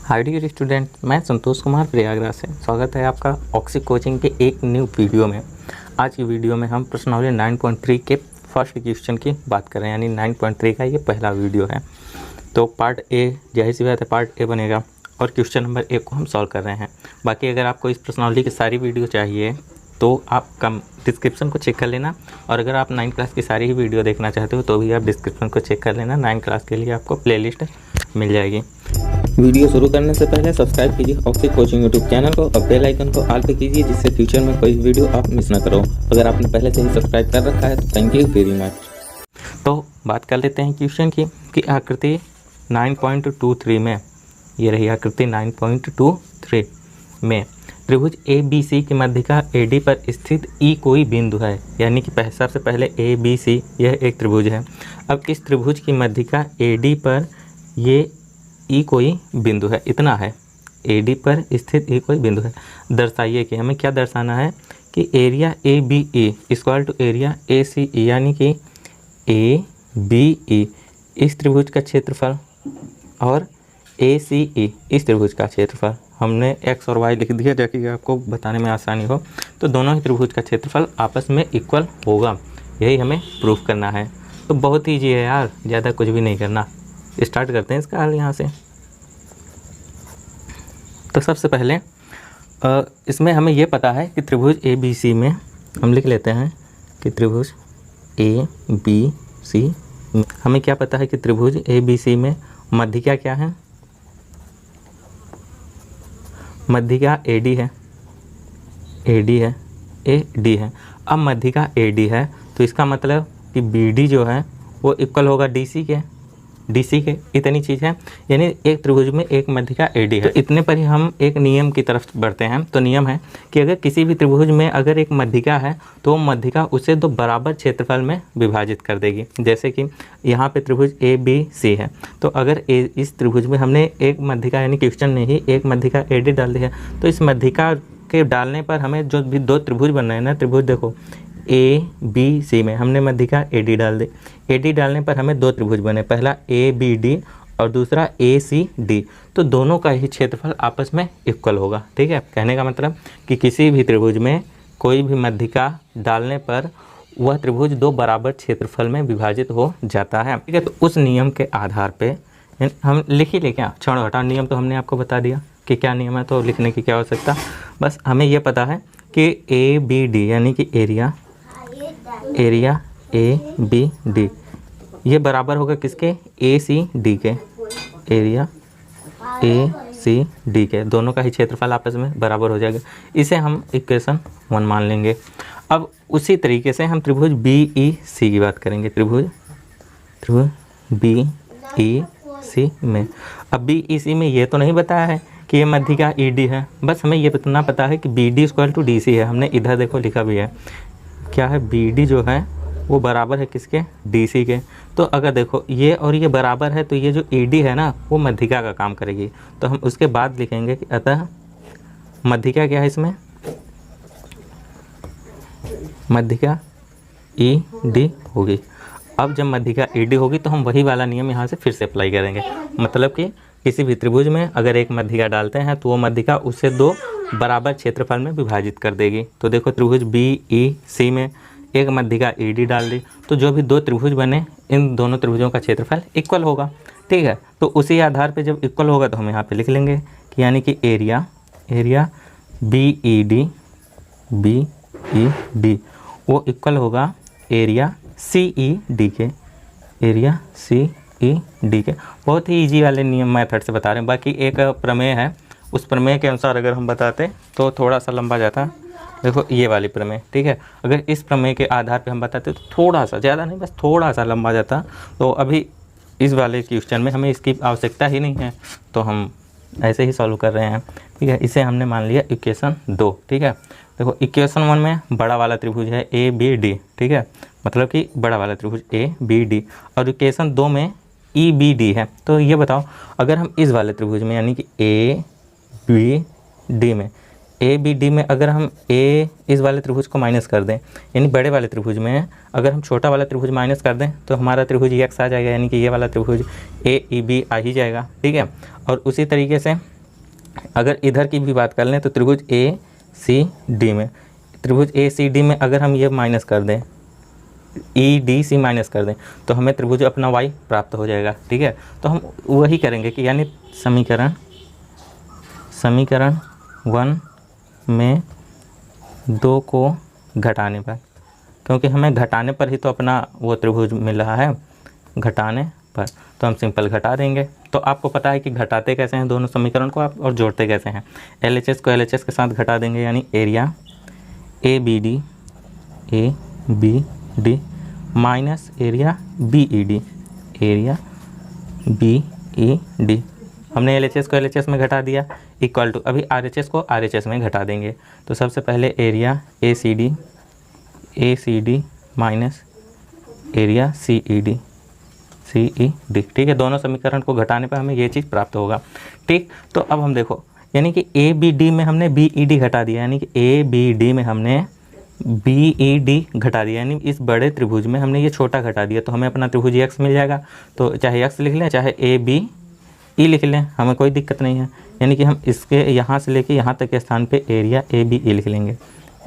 Hi dear student, मैं संतोष कुमार प्रयागराज से स्वागत है आपका ऑक्सी कोचिंग के एक न्यू वीडियो में। आज की वीडियो में हम प्रश्नावली 9.3 के फर्स्ट क्वेश्चन की बात कर रहे हैं, यानी 9.3 का ये पहला वीडियो है। तो पार्ट ए, जाहिर सी बात है पार्ट ए बनेगा और क्वेश्चन नंबर 1 को हम सॉल्व कर रहे हैं। बाकी अगर आपको इस प्रश्नावली की सारी वीडियो चाहिए तो आप कम डिस्क्रिप्शन को चेक कर लेना, और अगर आप 9 क्लास की सारी ही वीडियो देखना चाहते हो तो भी आप डिस्क्रिप्शन को चेक कर लेना। 9 क्लास के लिए आपको प्लेलिस्ट मिल जाएगी। वीडियो शुरू करने से पहले सब्सक्राइब कीजिए ऑक्सी कोचिंग यूट्यूब चैनल को और बेल आइकन को ऑल पे कीजिए, जिससे फ्यूचर में कोई वीडियो आप मिस ना करो। अगर आपने पहले से ही सब्सक्राइब कर रखा है तो थैंक यू वेरी मच। तो बात कर लेते हैं क्वेश्चन की कि आकृति 9.23 में, ये रही आकृति 9.23 में त्रिभुज ए बी सी की मध्यिका ए डी पर स्थित ई कोई बिंदु है, यानी कि सबसे पहले ए बी सी यह एक त्रिभुज है। अब इस त्रिभुज की मध्यिका ए डी पर ये ई कोई बिंदु है, इतना है। ए डी पर स्थित ई कोई बिंदु है। दर्शाइए कि हमें क्या दर्शाना है कि area A B E equal to area A C E, यानी कि ए बी ई इस त्रिभुज का क्षेत्रफल और ए सी ई इस त्रिभुज का क्षेत्रफल। हमने एक्स और वाई लिख दिया ताकि आपको बताने में आसानी हो। तो दोनों ही त्रिभुज का क्षेत्रफल आपस में इक्वल होगा, यही हमें प्रूफ करना है। तो बहुत ईजी है यार, ज़्यादा कुछ भी नहीं करना। स्टार्ट करते हैं इसका हल यहाँ से। तो सबसे पहले इसमें हमें ये पता है कि त्रिभुज ए बी सी में हम लिख लेते हैं कि त्रिभुज ए बी सी, हमें क्या पता है कि त्रिभुज ए बी सी में मध्यिका क्या है, मध्यिका ए डी है, ए डी है, ए डी है। अब मध्यिका ए डी है तो इसका मतलब कि बी डी जो है वो इक्वल होगा डी सी के, डी सी के। इतनी चीज़ है, यानी एक त्रिभुज में एक मध्यिका ए डी है। तो इतने पर ही हम एक नियम की तरफ बढ़ते हैं। तो नियम है कि अगर किसी भी त्रिभुज में अगर एक मध्यिका है तो मध्यिका उसे दो बराबर क्षेत्रफल में विभाजित कर देगी। जैसे कि यहाँ पे त्रिभुज ए बी सी है, तो अगर इस त्रिभुज में हमने एक मध्यिका, यानी क्वेश्चन में ही एक मध्यिका ए डी डाल दी है, तो इस मध्यिका के डालने पर हमें जो भी दो त्रिभुज बन रहे हैं ना, त्रिभुज देखो ए बी सी में हमने मध्यिका ए डी डाल दी। ए डी डालने पर हमें दो त्रिभुज बने, पहला ए बी डी और दूसरा ए सी डी। तो दोनों का ही क्षेत्रफल आपस में इक्वल होगा। ठीक है, कहने का मतलब कि किसी भी त्रिभुज में कोई भी मध्यिका डालने पर वह त्रिभुज दो बराबर क्षेत्रफल में विभाजित हो जाता है। ठीक है, तो उस नियम के आधार पे हम लिख ही ले, क्या छोड़ो हटाओ, नियम तो हमने आपको बता दिया कि क्या नियम है, तो लिखने की क्या आवश्यकता। बस हमें यह पता है कि ए बी डी यानी कि एरिया ए बी डी ये बराबर होगा किसके, ए सी डी के, एरिया ए सी डी के। दोनों का ही क्षेत्रफल आपस में बराबर हो जाएगा। इसे हम इक्वेशन 1 मान लेंगे। अब उसी तरीके से हम त्रिभुज बी ई सी की बात करेंगे। त्रिभुज बी ई सी में, अब बी ई सी में ये तो नहीं बताया है कि ये मध्यिका ई डी है, बस हमें ये इतना पता है कि B D equal to D C है। हमने इधर देखो लिखा भी है, क्या है, बी डी जो है वो बराबर है किसके, डी सी के। तो अगर देखो ये और ये बराबर है तो ये जो ई डी है ना वो मध्यिका का काम करेगी। तो हम उसके बाद लिखेंगे कि अतः मध्यिका क्या है इसमें, मध्यिका ई डी होगी। अब जब मध्यिका ई डी होगी तो हम वही वाला नियम यहाँ से फिर से अप्लाई करेंगे। मतलब कि किसी भी त्रिभुज में अगर एक मध्यिका डालते हैं तो वो मध्यिका उससे दो बराबर क्षेत्रफल में विभाजित कर देगी। तो देखो त्रिभुज बी ई सी में एक मध्यिका ई डी डाल दी, तो जो भी दो त्रिभुज बने इन दोनों त्रिभुजों का क्षेत्रफल इक्वल होगा। ठीक है, तो उसी आधार पे जब इक्वल होगा तो हम यहाँ पे लिख लेंगे कि यानी कि एरिया बी ई डी वो इक्वल होगा एरिया सी ई डी के, एरिया सी ई डी के। बहुत ही ईजी वाले नियम मेथड से बता रहे हैं। बाकी एक प्रमेय है, उस प्रमेय के अनुसार अगर हम बताते तो थोड़ा सा लंबा जाता। देखो ये वाली प्रमेय, ठीक है, अगर इस प्रमेय के आधार पे हम बताते तो थोड़ा सा, ज़्यादा नहीं बस थोड़ा सा लंबा जाता। तो अभी इस वाले क्वेश्चन में हमें इसकी आवश्यकता ही नहीं है, तो हम ऐसे ही सॉल्व कर रहे हैं। ठीक है, इसे हमने मान लिया इक्वेशन 2। ठीक है, देखो इक्वेशन 1 में बड़ा वाला त्रिभुज है ए बी डी। ठीक है, मतलब कि बड़ा वाला त्रिभुज ए बी डी, और इक्वेशन 2 में ई बी डी है। तो ये बताओ अगर हम इस वाले त्रिभुज में यानी कि ए बी डी में अगर हम ए इस वाले त्रिभुज को माइनस कर दें, यानी बड़े वाले त्रिभुज में अगर हम छोटा वाला त्रिभुज माइनस कर दें तो हमारा त्रिभुज एक्स आ जाएगा, यानी कि ये वाला त्रिभुज ए ई बी आ ही जाएगा। ठीक है, और उसी तरीके से अगर इधर की भी बात कर लें तो त्रिभुज ए सी डी में, त्रिभुज ए सी डी में अगर हम ये माइनस कर दें, ई डी सी माइनस कर दें, तो हमें त्रिभुज अपना वाई प्राप्त हो जाएगा। ठीक है, तो हम वही करेंगे कि यानी समीकरण 1 में 2 को घटाने पर, क्योंकि हमें घटाने पर ही तो अपना वो त्रिभुज मिल रहा है, घटाने पर तो हम सिंपल घटा देंगे। तो आपको पता है कि घटाते कैसे हैं दोनों समीकरण को आप, और जोड़ते कैसे हैं। LHS को LHS के साथ घटा देंगे, यानी area ABD minus area BED, हमने LHS को LHS में घटा दिया, इक्वल टू अभी RHS को RHS में घटा देंगे। तो सबसे पहले area ACD minus area CED। ठीक है, दोनों समीकरण को घटाने पर हमें ये चीज़ प्राप्त होगा। ठीक, तो अब हम देखो, यानी कि ABD में हमने BED घटा दिया, यानी कि ABD में हमने BED घटा दिया, यानी इस बड़े त्रिभुज में हमने ये छोटा घटा दिया, तो हमें अपना त्रिभुज X मिल जाएगा। तो चाहे X लिख लें चाहे ABE लिख लें, हमें कोई दिक्कत नहीं है। यानी कि हम इसके यहाँ से लेके यहाँ तक के स्थान पे एरिया ABE लिख लेंगे,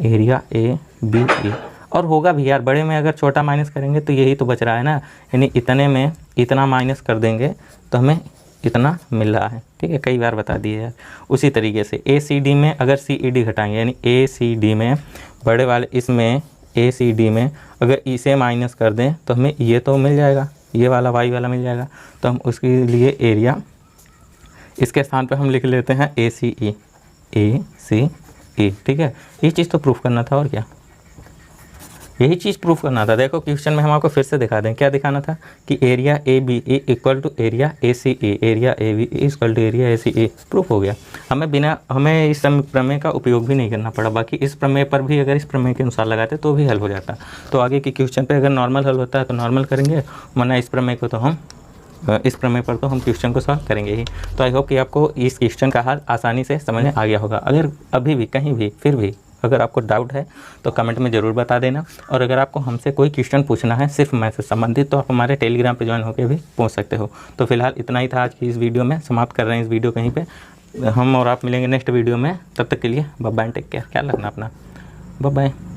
एरिया ABE। और होगा भी यार, बड़े में अगर छोटा माइनस करेंगे तो यही तो बच रहा है ना, यानी इतने में इतना माइनस कर देंगे तो हमें इतना मिल रहा है। ठीक है, कई बार बता दिए यार। उसी तरीके से ACD में अगर CED घटाएंगे, यानी ACD में बड़े वाले, इसमें ACD में अगर इसे माइनस कर दें तो हमें ये तो मिल जाएगा, ये वाला वाई वाला मिल जाएगा। तो हम उसके लिए एरिया, इसके स्थान पर हम लिख लेते हैं ACE। ठीक है, ये चीज़ तो प्रूफ करना था, और क्या, यही चीज़ प्रूफ करना था। देखो क्वेश्चन में हम आपको फिर से दिखा दें, क्या दिखाना था कि area ABE equal to area ACE, area ABE equal to area ACE। Proof हो गया। हमें इस प्रमेय का उपयोग भी नहीं करना पड़ा। बाकी इस प्रमेय पर भी अगर इस प्रमेय के अनुसार लगाते तो भी हल हो जाता। तो आगे के क्वेश्चन पे अगर नॉर्मल हल होता है तो नॉर्मल करेंगे, वरना इस प्रमेय पर तो हम क्वेश्चन को सॉल्व करेंगे ही। तो आई होप कि आपको इस क्वेश्चन का हल आसानी से समझ में आ गया होगा। अगर अभी भी कहीं भी फिर भी अगर आपको डाउट है तो कमेंट में ज़रूर बता देना। और अगर आपको हमसे कोई क्वेश्चन पूछना है सिर्फ मैथ से संबंधित, तो आप हमारे टेलीग्राम पे ज्वाइन होकर भी पूछ सकते हो। तो फिलहाल इतना ही था आज की इस वीडियो में, समाप्त कर रहे हैं इस वीडियो कहीं पे। हम और आप मिलेंगे नेक्स्ट वीडियो में, तब तक के लिए बाय बाय, टेक केयर, ख्याल रखना अपना, बाय बाय।